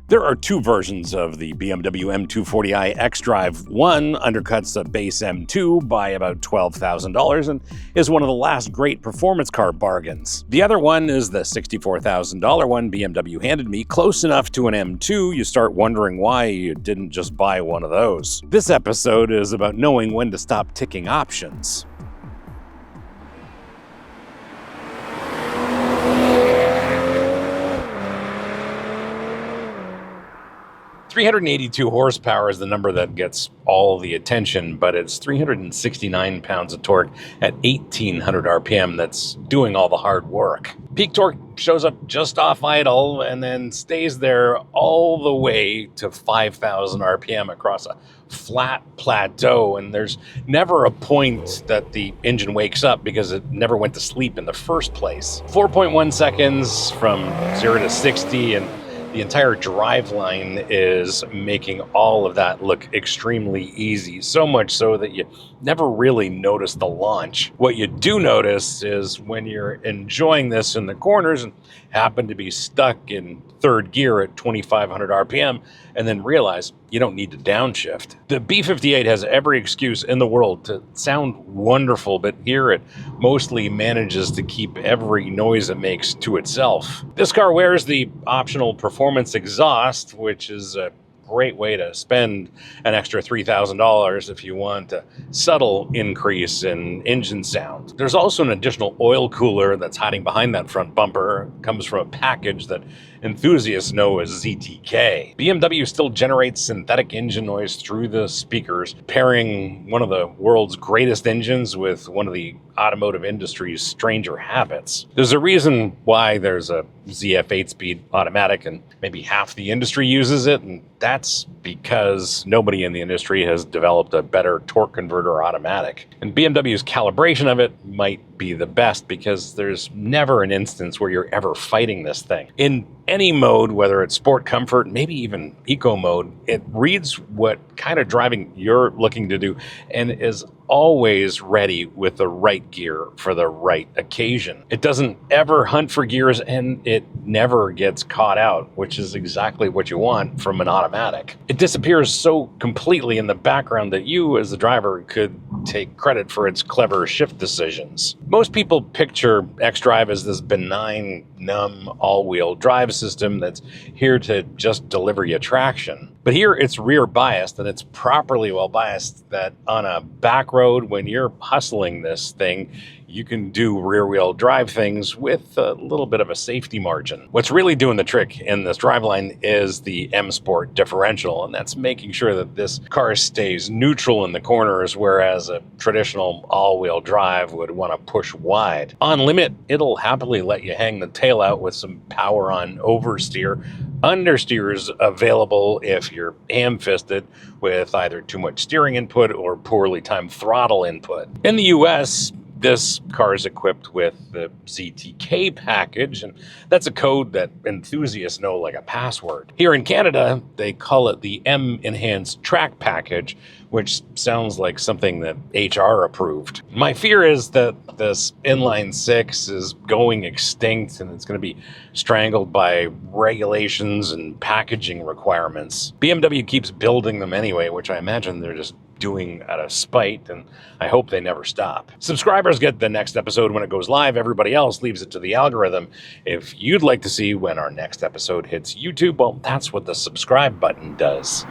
There are two versions of the BMW M240i xDrive. One undercuts the base M2 by about $12,000 and is one of the last great performance car bargains. The other one is the $64,000 one BMW handed me, close enough to an M2 you start wondering why you didn't just buy one of those. This episode is about knowing when to stop ticking options. "382 horsepower is the number that gets all the attention, but it's 369 pounds of torque at 1800 RPM that's doing all the hard work. Peak torque shows up just off idle and then stays there all the way to 5000 RPM across a flat plateau, and there's never a point that the engine wakes up because it never went to sleep in the first place. 4.1 seconds from 0 to 60, and the entire driveline is making all of that look extremely easy, so much so that you never really notice the launch. What you do notice is when you're enjoying this in the corners and happen to be stuck in third gear at 2500 RPM and then realize you don't need to downshift. The B58 has every excuse in the world to sound wonderful, but here it mostly manages to keep every noise it makes to itself. This car wears the optional performance exhaust, which is a great way to spend an extra $3,000 if you want a subtle increase in engine sound. There's also an additional oil cooler that's hiding behind that front bumper. It comes from a package that enthusiasts know as ZTK. BMW still generates synthetic engine noise through the speakers, pairing one of the world's greatest engines with one of the automotive industry's stranger habits. There's a reason why there's a ZF 8-speed automatic and maybe half the industry uses it, and that's because nobody in the industry has developed a better torque converter automatic. And BMW's calibration of it might be the best because there's never an instance where you're ever fighting this thing. In any mode, whether it's sport, comfort, maybe even eco mode, it reads what kind of driving you're looking to do and is always ready with the right gear for the right occasion. It doesn't ever hunt for gears, and it never gets caught out, which is exactly what you want from an automatic. It disappears so completely in the background that you, as the driver, could take credit for its clever shift decisions. Most people picture xDrive as this benign, numb, all-wheel drive system that's here to just deliver you traction. But here it's rear biased, and it's properly well biased that on a back road, when you're hustling this thing, you can do rear-wheel drive things with a little bit of a safety margin. What's really doing the trick in this driveline is the M Sport differential, and that's making sure that this car stays neutral in the corners, whereas a traditional all-wheel drive would want to push wide. On limit, it'll happily let you hang the tail out with some power on oversteer. Understeer's available if you're ham-fisted with either too much steering input or poorly timed throttle input. In the US, this car is equipped with the ZTK package, and that's a code that enthusiasts know like a password. Here in Canada, they call it the M Enhanced Track Package, which sounds like something that HR approved. My fear is that this inline six is going extinct and it's going to be strangled by regulations and packaging requirements. BMW keeps building them anyway, which I imagine they're just doing out of spite, and I hope they never stop. Subscribers get the next episode when it goes live. Everybody else leaves it to the algorithm. If you'd like to see when our next episode hits YouTube, well, that's what the subscribe button does.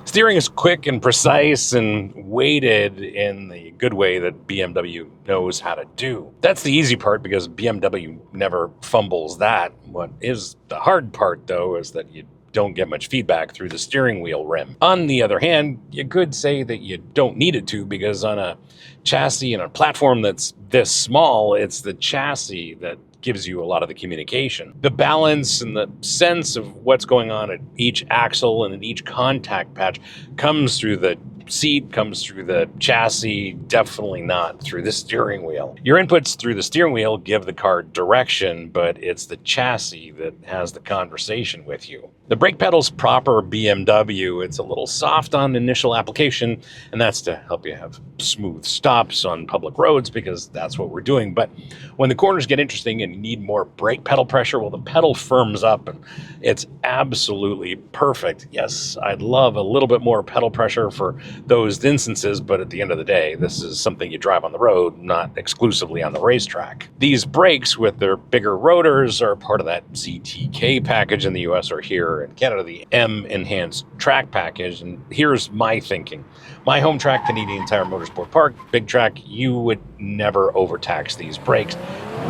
Steering is quick and precise and weighted in the good way that BMW knows how to do. That's the easy part because BMW never fumbles that. What is the hard part, though, is that you don't get much feedback through the steering wheel rim. On the other hand, you could say that you don't need it to, because on a chassis and a platform that's this small, it's the chassis that gives you a lot of the communication. The balance and the sense of what's going on at each axle and at each contact patch comes through the seat comes through the chassis, definitely not through the steering wheel. Your inputs through the steering wheel give the car direction, but it's the chassis that has the conversation with you. The brake pedal's proper BMW. It's a little soft on initial application, and that's to help you have smooth stops on public roads, because that's what we're doing. But when the corners get interesting and you need more brake pedal pressure, well, the pedal firms up and it's absolutely perfect. Yes, I'd love a little bit more pedal pressure for those instances, but at the end of the day, this is something you drive on the road, not exclusively on the racetrack. These brakes with their bigger rotors are part of that CTK package in the US, or here in Canada, the M Enhanced Track package. And here's my thinking. My home track, Canadian Tire Motorsport Park, big track, you would never overtax these brakes.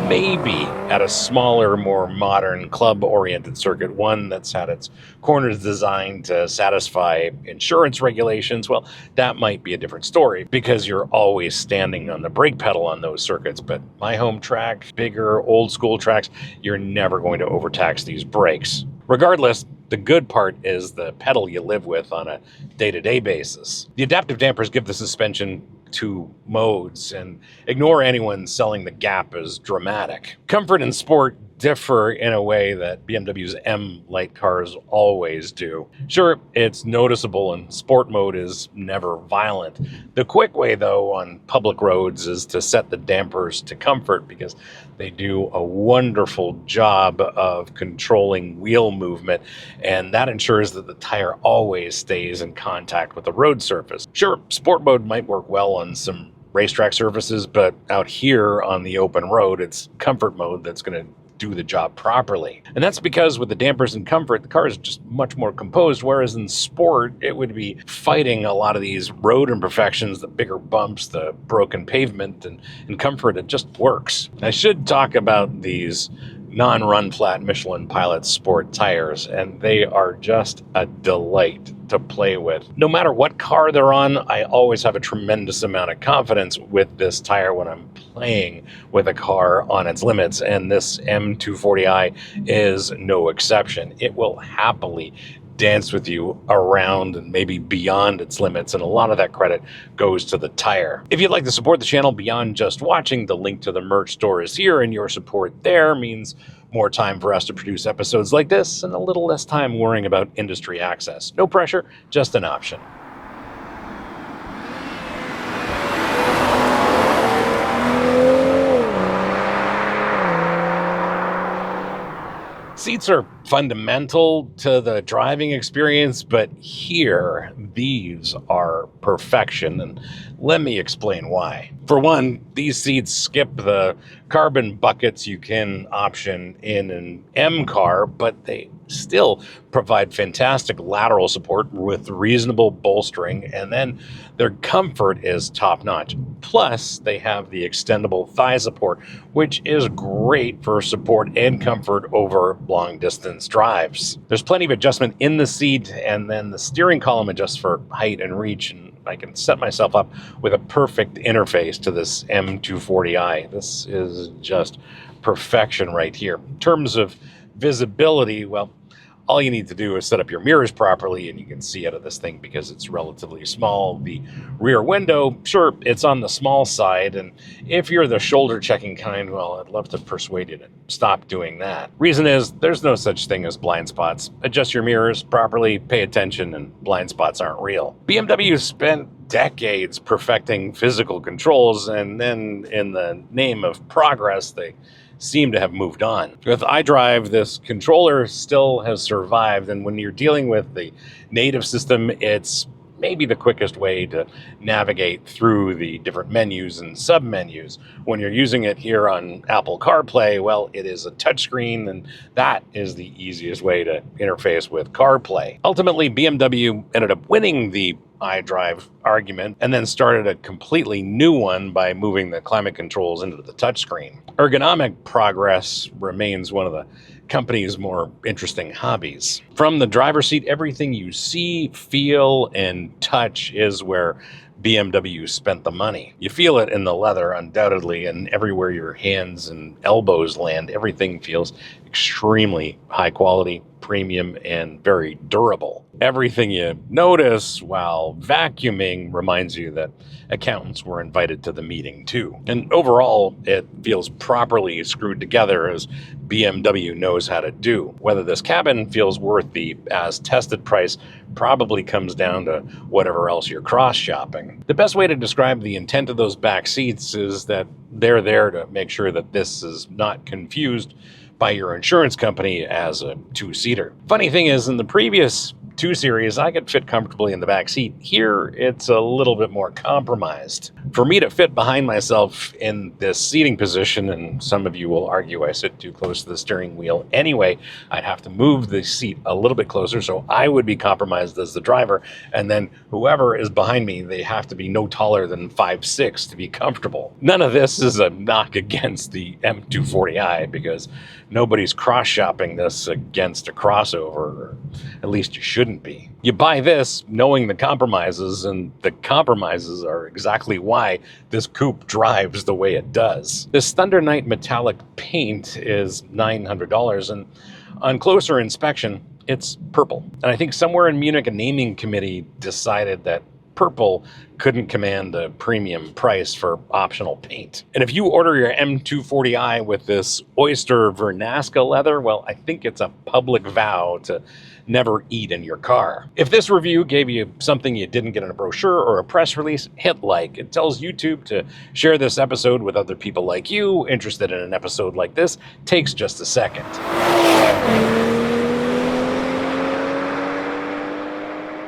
Maybe at a smaller, more modern, club-oriented circuit, one that's had its corners designed to satisfy insurance regulations, well, that might be a different story, because you're always standing on the brake pedal on those circuits. But my home track, bigger, old-school tracks, you're never going to overtax these brakes. Regardless, the good part is the pedal you live with on a day-to-day basis. The adaptive dampers give the suspension 2 modes, and ignore anyone selling the gap as dramatic. Comfort and sport differ in a way that BMW's M light cars always do. Sure, it's noticeable and sport mode is never violent. The quick way, though, on public roads is to set the dampers to comfort, because they do a wonderful job of controlling wheel movement, and that ensures that the tire always stays in contact with the road surface. Sure, sport mode might work well on some racetrack surfaces, but out here on the open road, it's comfort mode that's going to do the job properly. And that's because with the dampers and comfort, the car is just much more composed, whereas in sport, it would be fighting a lot of these road imperfections, the bigger bumps, the broken pavement, and in comfort, it just works. I should talk about these non-run flat Michelin Pilot Sport tires, and they are just a delight to play with. No matter what car they're on, I always have a tremendous amount of confidence with this tire when I'm playing with a car on its limits, and this M240i is no exception. It will happily dance with you around and maybe beyond its limits, and a lot of that credit goes to the tire. If you'd like to support the channel beyond just watching, the link to the merch store is here, and your support there means more time for us to produce episodes like this and a little less time worrying about industry access. No pressure, just an option. Seats are fundamental to the driving experience, but here, these are perfection, and let me explain why. For one, these seats skip the carbon buckets you can option in an M car, but they still provide fantastic lateral support with reasonable bolstering, and then their comfort is top-notch. Plus, they have the extendable thigh support, which is great for support and comfort over long-distance drives. There's plenty of adjustment in the seat, and then the steering column adjusts for height and reach, and I can set myself up with a perfect interface to this M240i. This is just perfection right here. In terms of visibility, well, all you need to do is set up your mirrors properly and you can see out of this thing because it's relatively small. The rear window, sure, it's on the small side, and if you're the shoulder checking kind, well, I'd love to persuade you to stop doing that. Reason is, there's no such thing as blind spots. Adjust your mirrors properly, pay attention, and blind spots aren't real. BMW spent decades perfecting physical controls, and then in the name of progress, they seem to have moved on. With iDrive, this controller still has survived, and when you're dealing with the native system, it's maybe the quickest way to navigate through the different menus and sub-menus. When you're using it here on Apple CarPlay, well, it is a touchscreen, and that is the easiest way to interface with CarPlay. Ultimately, BMW ended up winning the iDrive argument and then started a completely new one by moving the climate controls into the touchscreen. Ergonomic progress remains one of the company's more interesting hobbies. From the driver's seat, everything you see, feel, and touch is where BMW spent the money. You feel it in the leather, undoubtedly, and everywhere your hands and elbows land, everything feels extremely high quality, premium, and very durable. Everything you notice while vacuuming reminds you that accountants were invited to the meeting too. And overall, it feels properly screwed together, as BMW knows how to do. Whether this cabin feels worth the as-tested price probably comes down to whatever else you're cross-shopping. The best way to describe the intent of those back seats is that they're there to make sure that this is not confused by your insurance company as a two-seater. Funny thing is, in the previous 2 Series, I could fit comfortably in the back seat. Here, it's a little bit more compromised. For me to fit behind myself in this seating position, and some of you will argue I sit too close to the steering wheel anyway, I'd have to move the seat a little bit closer, so I would be compromised as the driver, and then whoever is behind me, they have to be no taller than 5'6" to be comfortable. None of this is a knock against the M240i, because nobody's cross-shopping this against a crossover, or at least you shouldn't be. You buy this knowing the compromises, and the compromises are exactly why this coupe drives the way it does. This Thunder Night metallic paint is $900, and on closer inspection, it's purple. And I think somewhere in Munich, a naming committee decided that purple couldn't command a premium price for optional paint. And if you order your M240i with this oyster Vernasca leather, well, I think it's a public vow to never eat in your car. If this review gave you something you didn't get in a brochure or a press release, hit like. It tells YouTube to share this episode with other people like you interested in an episode like this. Takes just a second.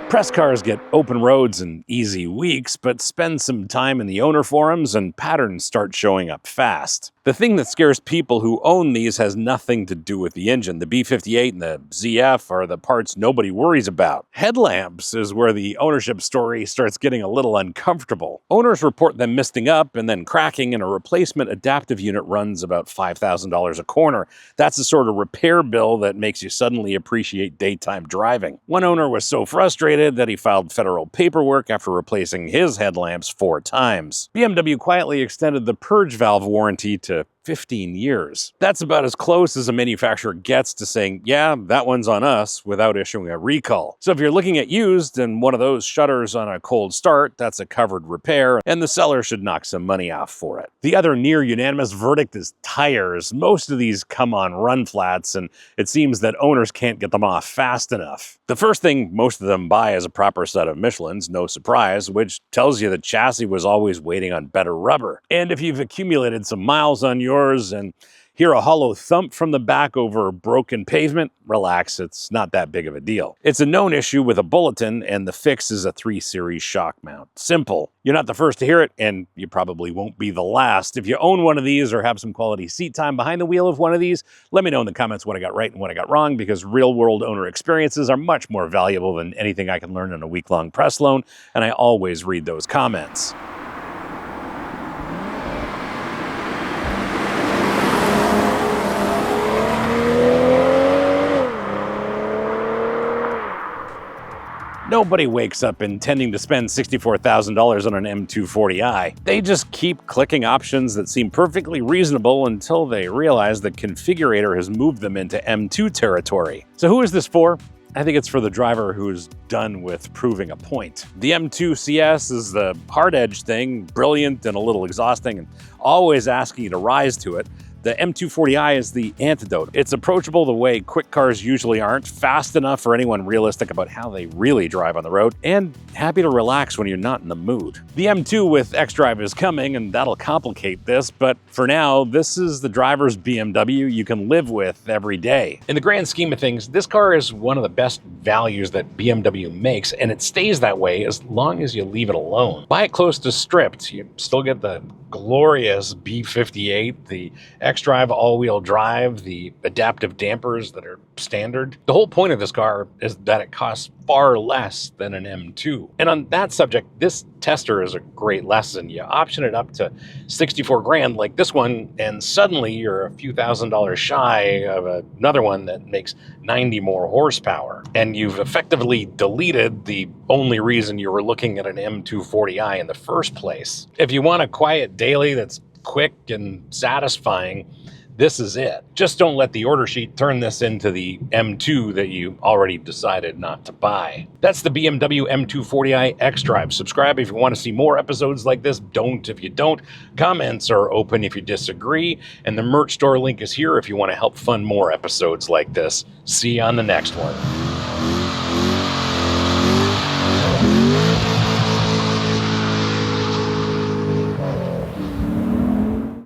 Press cars get open roads and easy weeks, but spend some time in the owner forums and patterns start showing up fast. The thing that scares people who own these has nothing to do with the engine. The B58 and the ZF are the parts nobody worries about. Headlamps is where the ownership story starts getting a little uncomfortable. Owners report them misting up and then cracking, and a replacement adaptive unit runs about $5,000 a corner. That's the sort of repair bill that makes you suddenly appreciate daytime driving. One owner was so frustrated that he filed federal paperwork after replacing his headlamps 4 times. BMW quietly extended the purge valve warranty to 15 years. That's about as close as a manufacturer gets to saying, yeah, that one's on us, without issuing a recall. So if you're looking at used and one of those shutters on a cold start, that's a covered repair, and the seller should knock some money off for it. The other near unanimous verdict is tires. Most of these come on run flats, and it seems that owners can't get them off fast enough. The first thing most of them buy is a proper set of Michelins, no surprise, which tells you the chassis was always waiting on better rubber. And if you've accumulated some miles on yours and hear a hollow thump from the back over broken pavement, relax, it's not that big of a deal. It's a known issue with a bulletin, and the fix is a 3 Series shock mount. Simple. You're not the first to hear it, and you probably won't be the last. If you own one of these or have some quality seat time behind the wheel of one of these, let me know in the comments what I got right and what I got wrong, because real-world owner experiences are much more valuable than anything I can learn in a week-long press loan, and I always read those comments. Nobody wakes up intending to spend $64,000 on an M240i. They just keep clicking options that seem perfectly reasonable until they realize the configurator has moved them into M2 territory. So who is this for? I think it's for the driver who's done with proving a point. The M2 CS is the hard edge thing, brilliant and a little exhausting, and always asking you to rise to it. The M240i is the antidote. It's approachable the way quick cars usually aren't, fast enough for anyone realistic about how they really drive on the road, and happy to relax when you're not in the mood. The M2 with xDrive is coming, and that'll complicate this, but for now, this is the driver's BMW you can live with every day. In the grand scheme of things, this car is one of the best values that BMW makes, and it stays that way as long as you leave it alone. Buy it close to stripped, you still get the glorious B58, the xDrive all-wheel drive, the adaptive dampers that are standard. The whole point of this car is that it costs far less than an M2. And on that subject, this tester is a great lesson. You option it up to 64 grand like this one, and suddenly you're a few $1,000s shy of another one that makes 90 more horsepower. And you've effectively deleted the only reason you were looking at an M240i in the first place. If you want a quiet daily that's quick and satisfying, This is it. Just don't let the order sheet turn this into the M2 that you already decided not to buy. That's the BMW M240i xDrive. Subscribe if you want to see more episodes like this. Don't if you don't. Comments are open if you disagree. And the merch store link is here if you want to help fund more episodes like this. See you on the next one.